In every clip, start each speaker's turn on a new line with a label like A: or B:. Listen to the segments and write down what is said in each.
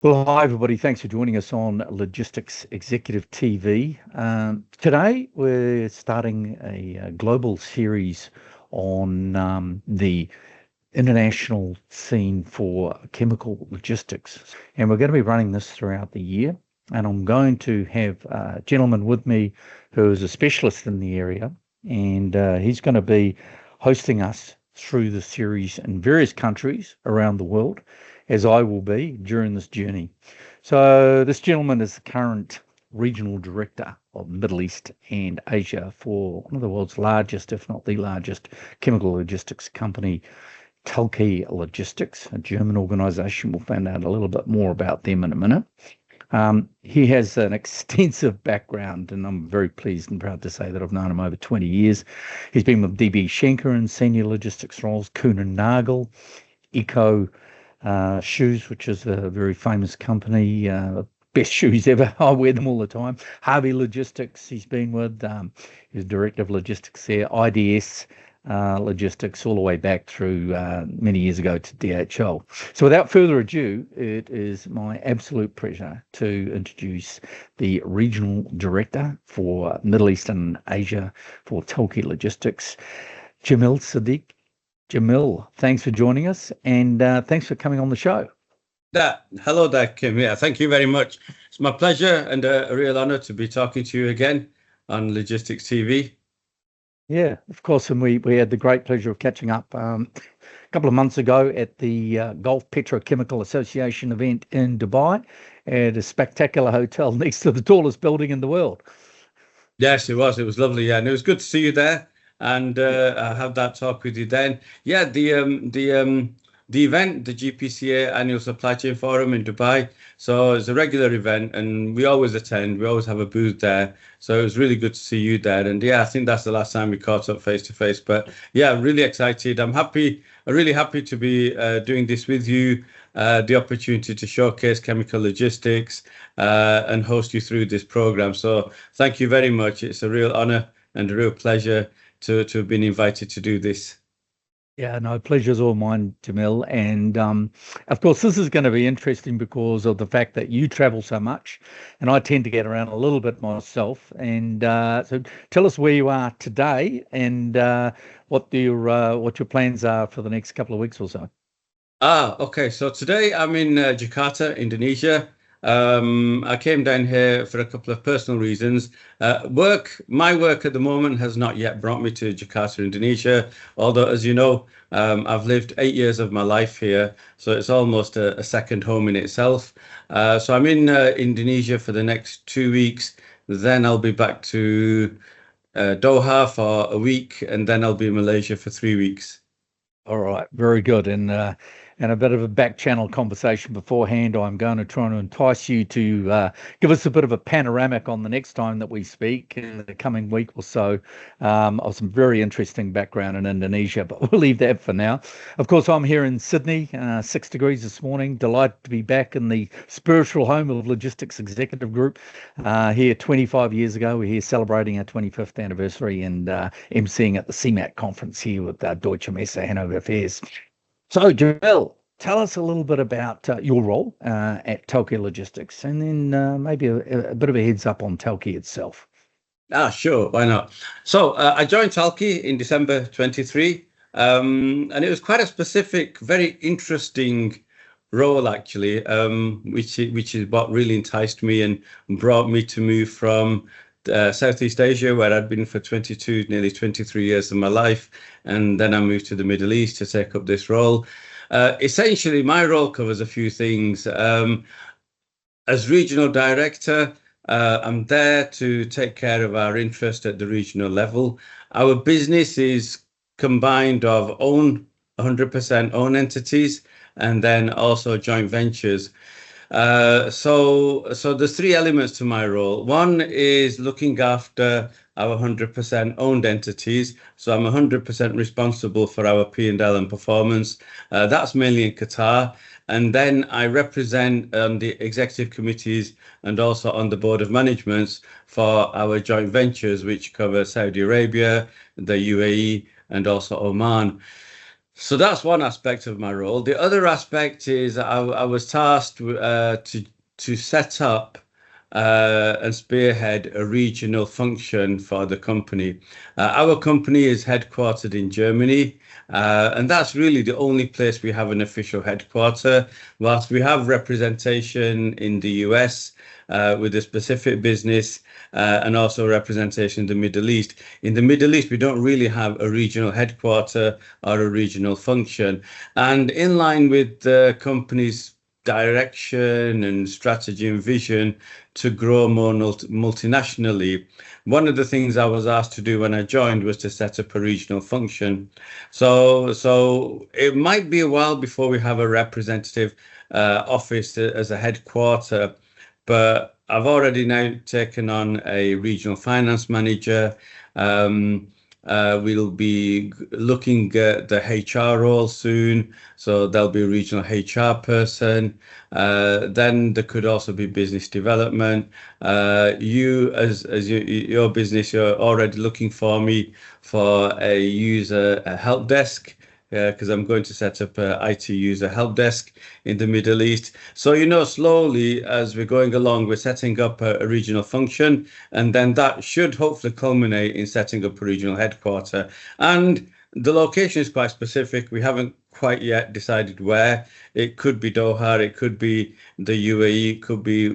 A: Well, hi, everybody. Thanks for joining us on Logistics Executive TV. Today, we're starting a global series on the international scene for chemical logistics. And we're going to be running this throughout the year. And I'm going to have a gentleman with me who is a specialist in the area. And he's going to be hosting us through the series in various countries around the world, as I will be during this journey. So this gentleman is the current regional director of Middle East and Asia for one of the world's largest, if not the largest, chemical logistics company, Talke Logistics, a German organization. We'll find out a little bit more about them in a minute. He has an extensive background, and I'm very pleased and proud to say that I've known him over 20 years. He's been with DB Schenker in senior logistics roles, Kuehne Nagel, Eco Shoes, which is a very famous company, best shoes ever. I wear them all the time. Harvey Logistics, he's been with, he's director of logistics there, IDS Logistics, all the way back through many years ago to DHL. So without further ado, it is my absolute pleasure to introduce the regional director for Middle East and Asia for Talke Logistics, Jamil Siddique. Jamil, thanks for joining us, and thanks for coming on the show.
B: Hello there, Kim. Yeah, thank you very much. It's my pleasure and a real honor to be talking to you again on Logistics TV.
A: Yeah, of course, and we had the great pleasure of catching up a couple of months ago at the Gulf Petrochemical Association event in Dubai at a spectacular hotel next to the tallest building in the world.
B: Yes, it was. It was lovely, yeah, and it was good to see you there and have that talk with you then. Yeah, the event, the GPCA Annual Supply Chain Forum in Dubai. So it's a regular event and we always attend. We always have a booth there. So it was really good to see you there. And yeah, I think that's the last time we caught up face to face. But yeah, really excited. I'm really happy to be doing this with you. The opportunity to showcase chemical logistics and host you through this program. So thank you very much. It's a real honor and a real pleasure to have been invited to do this.
A: Yeah, no, pleasure's all mine, Jamil. And of course, this is going to be interesting because of the fact that you travel so much, and I tend to get around a little bit myself. And so, tell us where you are today and what your plans are for the next couple of weeks or so.
B: Okay. So today I'm in Jakarta, Indonesia. I came down here for a couple of personal reasons. My work at the moment has not yet brought me to Jakarta, Indonesia. Although, as you know, I've lived 8 years of my life here, so it's almost a second home in itself. So I'm in Indonesia for the next 2 weeks. Then I'll be back to Doha for a week, and then I'll be in Malaysia for 3 weeks.
A: All right, very good. And a bit of a back channel conversation beforehand. I'm going to try and entice you to give us a bit of a panoramic on the next time that we speak in the coming week or so of some very interesting background in Indonesia, but we'll leave that for now. Of course, I'm here in Sydney, 6 degrees this morning. Delighted to be back in the spiritual home of Logistics Executive Group. Here 25 years ago, we're here celebrating our 25th anniversary and emceeing at the CMAT conference here with Deutsche Messe Hanover Affairs. So, Jamil, tell us a little bit about your role at Talke Logistics, and then maybe a bit of a heads up on Talke itself.
B: Sure, why not? So I joined Talke in December 23, and it was quite a specific, very interesting role actually, which is what really enticed me and brought me to move from Southeast Asia, where I'd been for 22, nearly 23 years of my life. And then I moved to the Middle East to take up this role. Essentially, my role covers a few things. As regional director, I'm there to take care of our interest at the regional level. Our business is combined of 100% own entities and then also joint ventures. So there's three elements to my role. One is looking after our 100% owned entities. So I'm 100% responsible for our P&L and performance. That's mainly in Qatar. And then I represent the executive committees and also on the board of management for our joint ventures, which cover Saudi Arabia, the UAE, and also Oman. So that's one aspect of my role. The other aspect is I was tasked to set up and spearhead a regional function for the company. Our company is headquartered in Germany, and that's really the only place we have an official headquarter. Whilst we have representation in the US with a specific business and also representation in the Middle East. In the Middle East, we don't really have a regional headquarter or a regional function. And in line with the company's direction and strategy and vision to grow more multinationally, one of the things I was asked to do when I joined was to set up a regional function. So it might be a while before we have a representative office as a headquarter, but I've already now taken on a regional finance manager. We'll be looking at the HR role soon, so there'll be a regional HR person. Then there could also be business development. You, as your business, you're already looking for me for a help desk. Because I'm going to set up a IT user help desk in the Middle East. So, slowly as we're going along, we're setting up a regional function, and then that should hopefully culminate in setting up a regional headquarter. And the location is quite specific. We haven't quite yet decided where. It could be Doha, it could be the UAE, it could be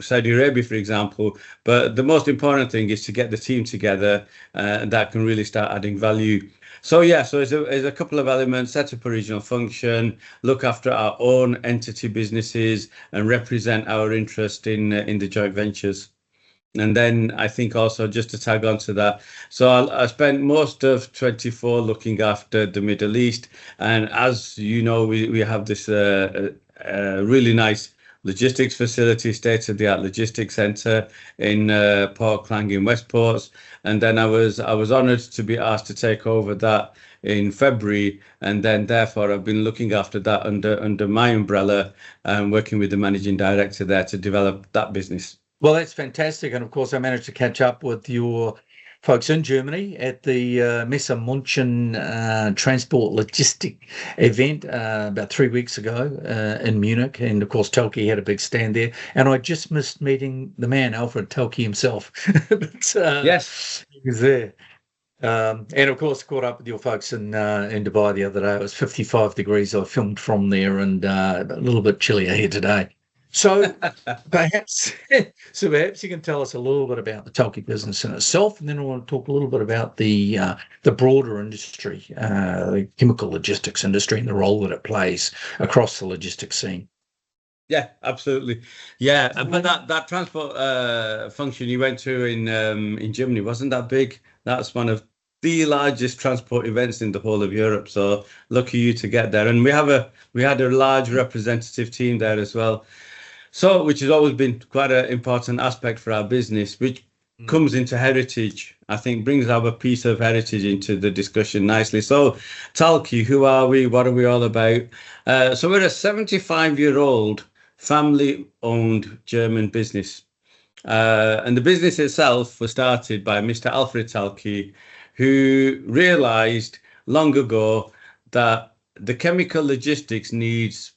B: Saudi Arabia, for example. But the most important thing is to get the team together that can really start adding value. So it's a couple of elements: set up a regional function, look after our own entity businesses, and represent our interest in the joint ventures. And then I think also, just to tag on to that, so I spent most of 24 looking after the Middle East, and as you know, we have this really nice logistics facility, state-of-the-art logistics center in Port Klang in Westport. And then I was honoured to be asked to take over that in February, and then therefore I've been looking after that under my umbrella and working with the managing director there to develop that business.
A: Well, that's fantastic. And of course, I managed to catch up with your folks in Germany at the Messe München Transport Logistic event about 3 weeks ago in Munich. And of course, Talke had a big stand there. And I just missed meeting the man, Alfred Talke himself. But,
B: Yes.
A: He was there. And of course, caught up with your folks in Dubai the other day. It was 55 degrees. I filmed from there, and a little bit chillier here today. So perhaps you can tell us a little bit about the Talke business in itself, and then I want to talk a little bit about the broader industry, the chemical logistics industry, and the role that it plays across the logistics scene.
B: Yeah, absolutely. Yeah, but that transport function you went to in Germany wasn't that big. That's one of the largest transport events in the whole of Europe. So lucky you to get there. And we had a large representative team there as well. So, which has always been quite an important aspect for our business, which comes into heritage, I think brings our piece of heritage into the discussion nicely. So, Talke, who are we? What are we all about? So we're a 75-year-old family-owned German business. And the business itself was started by Mr. Alfred Talke, who realized long ago that the chemical logistics needs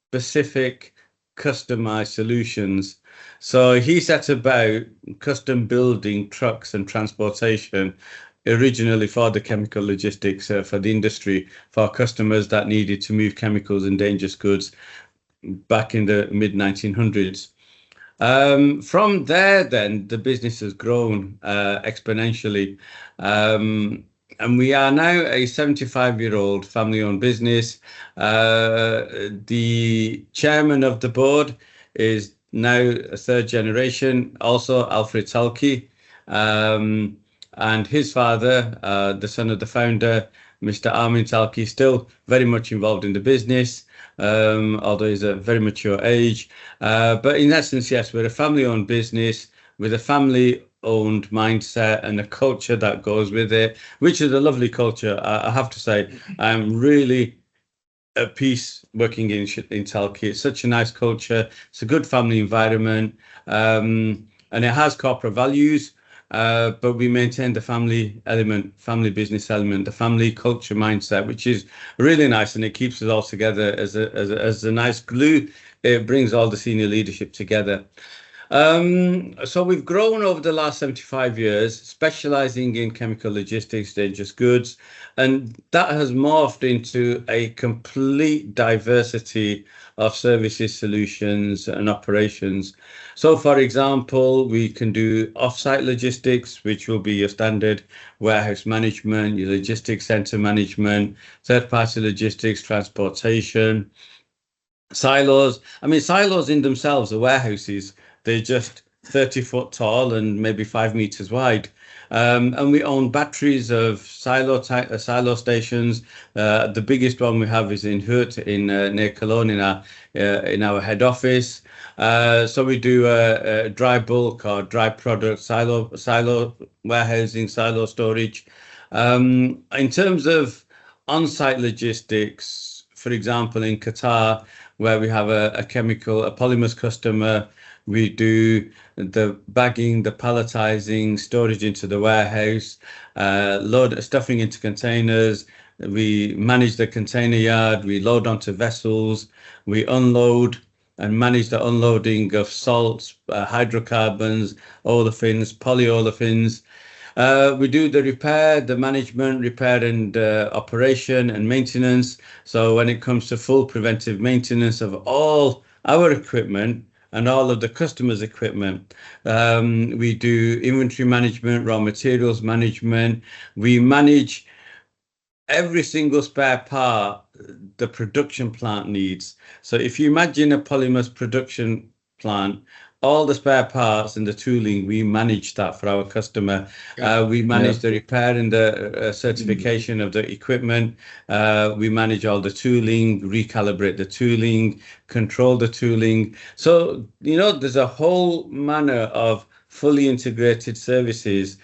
B: specific customized solutions. So he set about custom building trucks and transportation originally for the chemical logistics, for the industry, for customers that needed to move chemicals and dangerous goods back in the mid 1900s. From there, then the business has grown exponentially. And we are now a 75-year-old family-owned business. The chairman of the board is now a third generation, also Alfred Talke. And his father, the son of the founder, Mr. Armin Talke, still very much involved in the business, although he's a very mature age. But in essence, yes, we're a family-owned business with a family-owned mindset and a culture that goes with it, which is a lovely culture. I have to say, I'm really at peace working in Talke. It's such a nice culture. It's a good family environment, and it has corporate values. but we maintain the family element, family business element, the family culture mindset, which is really nice, and it keeps us all together as a nice glue. It brings all the senior leadership together. So we've grown over the last 75 years, specializing in chemical logistics, dangerous goods, and that has morphed into a complete diversity of services, solutions, and operations. So, for example, we can do off-site logistics, which will be your standard warehouse management, your logistics center management, third-party logistics, transportation. Silos. I mean, silos in themselves are warehouses. They're just 30 foot tall and maybe 5 meters wide. And we own batteries of silo stations. The biggest one we have is in Hurt, in near Cologne, in our head office. So we do dry bulk or dry product silo warehousing, silo storage. In terms of on-site logistics, for example, in Qatar, where we have a polymers customer, we do the bagging, the palletizing, storage into the warehouse, stuffing into containers. We manage the container yard, we load onto vessels, we unload and manage the unloading of salts, hydrocarbons, olefins, polyolefins. We do the repair, the management, repair and operation and maintenance. So when it comes to full preventive maintenance of all our equipment and all of the customers' equipment, we do inventory management, raw materials management. We manage every single spare part the production plant needs. So if you imagine a polymers production plant, all the spare parts and the tooling, we manage that for our customer. We manage the repair and the certification of the equipment. We manage all the tooling, recalibrate the tooling, control the tooling. So, there's a whole manner of fully integrated services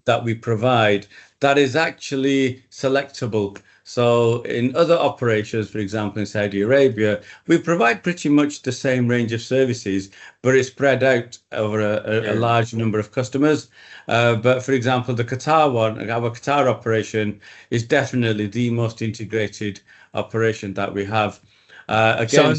B: that we provide that is actually selectable. So in other operations, for example, in Saudi Arabia, we provide pretty much the same range of services, but it's spread out over a large number of customers. But for example, the Qatar one, our Qatar operation, is definitely the most integrated operation that we have.
C: Again,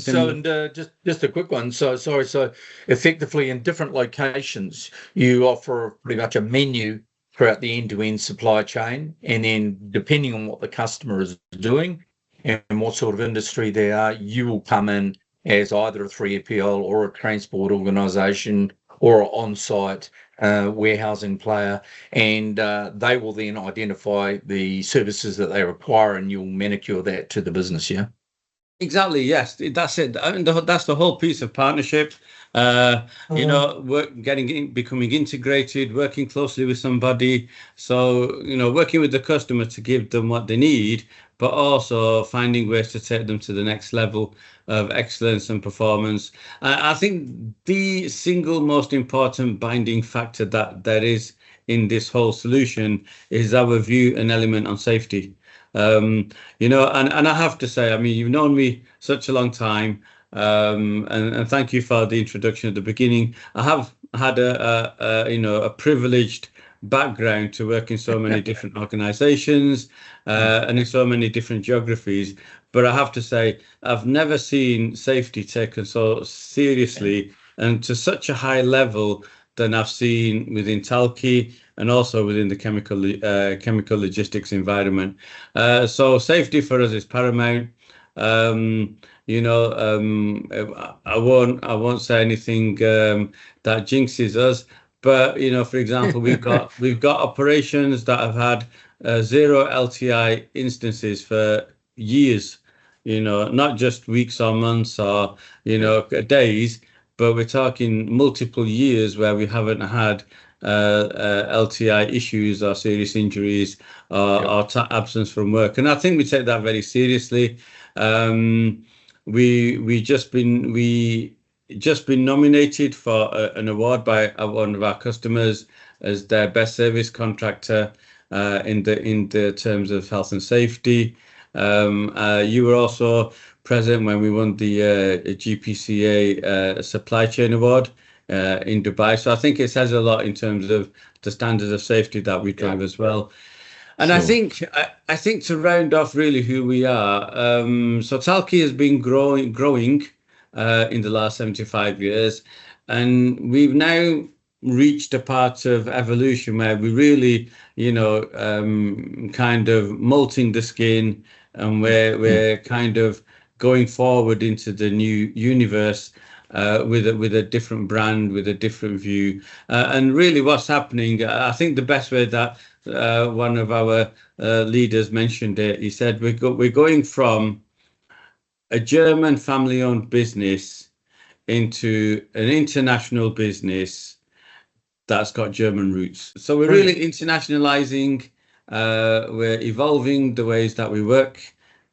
C: just a quick one. So effectively in different locations, you offer pretty much a menu throughout the end-to-end supply chain, and then depending on what the customer is doing and what sort of industry they are, you will come in as either a 3PL or a transport organisation or an on-site warehousing player, and they will then identify the services that they require, and you'll manicure that to the business. Yeah.
B: Exactly. Yes, that's it. I mean, that's the whole piece of partnership. Becoming integrated, working closely with somebody. So, working with the customer to give them what they need, but also finding ways to take them to the next level of excellence and performance. I think the single most important binding factor that there is in this whole solution is our view and element on safety. And I have to say, I mean, you've known me such a long time, and thank you for the introduction at the beginning. I have had a privileged background to work in so many different organizations and in so many different geographies. But I have to say, I've never seen safety taken so seriously and to such a high level than I've seen within Talke and also within the chemical logistics environment. So safety for us is paramount. I won't say anything that jinxes us, but for example, we've got operations that have had 0 LTI instances for years. Not just weeks or months or days, but we're talking multiple years where we haven't had LTI issues or serious injuries or absence from work, and I think we take that very seriously. We just been nominated for an award by one of our customers as their best service contractor in the terms of health and safety. You were also present when we won the GPCA Supply Chain Award in Dubai. So I think it says a lot in terms of the standards of safety that we drive as well. And sure. I think to round off really who we are, so Talke has been growing in the last 75 years, and we've now reached a part of evolution where we really, kind of molting the skin, and we're kind of going forward into the new universe with a different brand, with a different view. And really what's happening, I think the best way that one of our leaders mentioned it, he said, we're going from a German family-owned business into an international business that's got German roots. So we're really internationalizing, we're evolving the ways that we work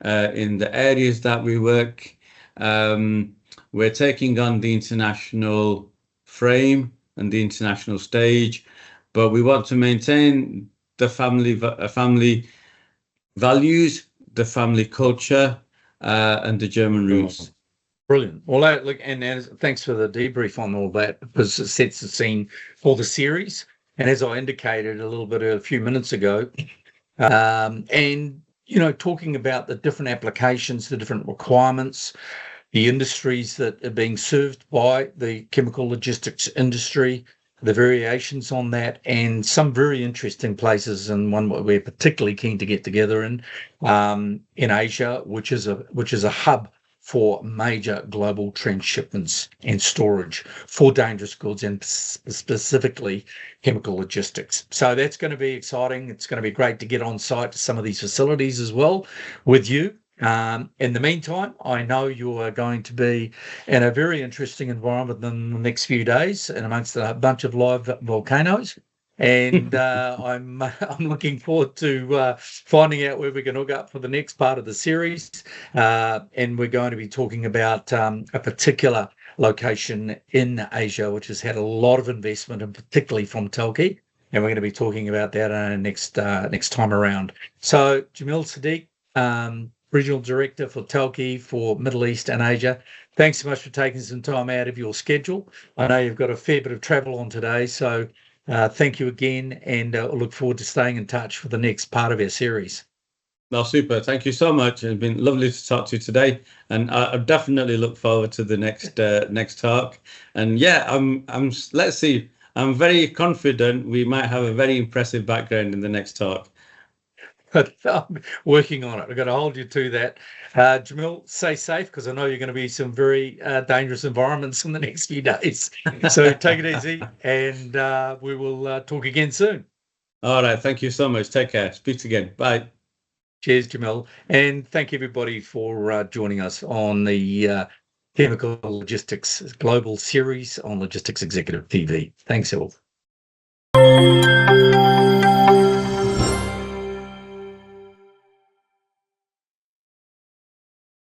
B: in the areas that we work. We're taking on the international frame and the international stage, but we want to maintain the family values, the family culture, and the German roots.
C: Brilliant. Well, look, and thanks for the debrief on all that, because it sets the scene for the series. And as I indicated a few minutes ago, and talking about the different applications, the different requirements, the industries that are being served by the chemical logistics industry, the variations on that, and some very interesting places, and one we're particularly keen to get together in Asia, which is a hub for major global transshipments and storage for dangerous goods, and specifically chemical logistics. So that's going to be exciting. It's going to be great to get on site to some of these facilities as well with you. In the meantime, I know you are going to be in a very interesting environment in the next few days, and amongst a bunch of live volcanoes. And I'm looking forward to finding out where we can hook up for the next part of the series. And we're going to be talking about a particular location in Asia, which has had a lot of investment, and particularly from Talke. And we're going to be talking about that next time around. So, Jamil Siddique, Regional Director for Talke for Middle East and Asia, thanks so much for taking some time out of your schedule. I know you've got a fair bit of travel on today, so thank you again, and I look forward to staying in touch for the next part of our series.
B: Well, super. Thank you so much. It's been lovely to talk to you today, and I definitely look forward to the next talk. And yeah, let's see. I'm very confident we might have a very impressive background in the next talk.
C: But I'm working on it. I've got to hold you to that. Jamil, stay safe, because I know you're going to be some very dangerous environments in the next few days. So take it easy, and we will talk again soon.
B: All right. Thank you so much. Take care. Speak again. Bye.
C: Cheers, Jamil. And thank you, everybody, for joining us on the Chemical Logistics Global Series on Logistics Executive TV. Thanks, all.